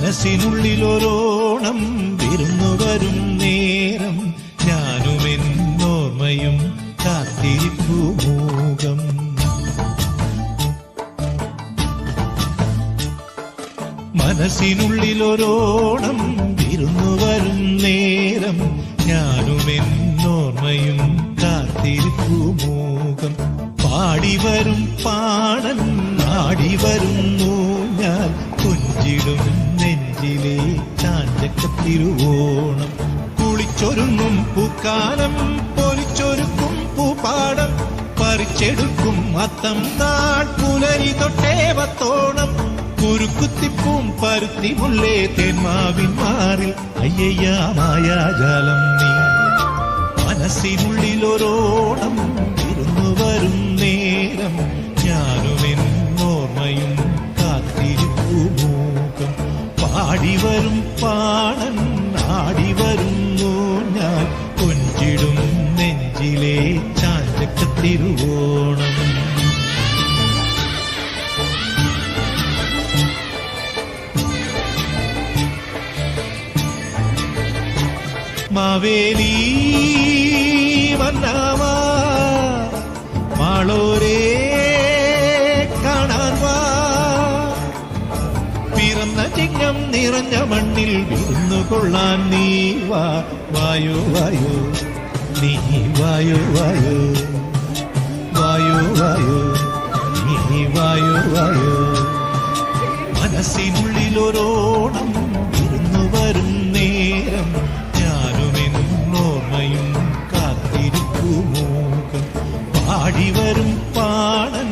മനസ്സിനുള്ളിലൊരോണം വിരുന്നു വരും നേരം ഞാനുമെന്നോർമ്മയും കാത്തിരിപ്പു മൂകം. മനസ്സിനുള്ളിലൊരോണം വിരുന്നു വരും നേരം ഞാനുമെന്നോർമ്മയും കാത്തിരിപ്പു മൂകം. പാടിവരും പാടൻ ആടിവരുന്നു ഞാൻ കൊഞ്ചിടും നെഞ്ചിലെ ചാഞ്ചക്കത്തിരുവോണം. കുളിച്ചൊരുങ്ങും പൂക്കാലം പൊലിച്ചൊരുക്കും പൂപ്പാടം പറിച്ചെടുക്കും അത്തം നാൾ പുലരി തൊട്ടേവത്തോണം. കുരുക്കുത്തിപ്പൂം പരുത്തി മുല്ലേ തെന്മാവിൻ മാറിൽ അയ്യയ്യാ മായാജാലം നീ. മനസ്സിനുള്ളിലൊരോണം ഇരുന്നു വരും നേരം ഞാനുമെന്നോർമ്മയും കാത്തിരിപ്പു മൂകം. പാടിവരും പാടൻ ആടിവരുന്നു ഞാൻ കൊഞ്ചിടും നെഞ്ചിലെ ചാഞ്ചക്കത്തിരുവോണം. മാവേലി വന്നാവാ മാളോരേ കാണാൻ വാ. പിറന്ന ചിങ്ങം നിറഞ്ഞ മണ്ണിൽ വിരുന്നു കൊള്ളാൻ നീ വാ. വായോ വായോ നീ വായോ വായോ വായോ വായോ നീ വായോ വായോ. മനസ്സിനുള്ളിലൊരോണം വിരുന്നു വരും നേരം ഞാനുമെന്നോർമ്മയും കാത്തിരിപ്പു മൂകം. പാടിവരും പാടൻ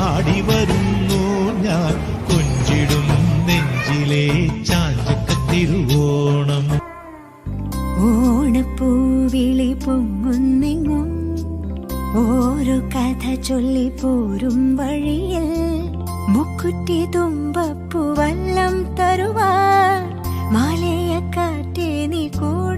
ആടിവരുന്നു ഞാൻ കൊഞ്ചിടും നെഞ്ചിലെ ചാഞ്ചക്കത്തിരുവോണം. ഓണപ്പൂവിളി പൊങ്ങുന്നെങ്ങും ഓരോ കഥ ചൊല്ലി പോരും വഴിയിൽ മുക്കുറ്റി തുമ്പപ്പൂ വല്ലം തരുവാൻ മാലയക്കാറ്റേ നീ കൂടെ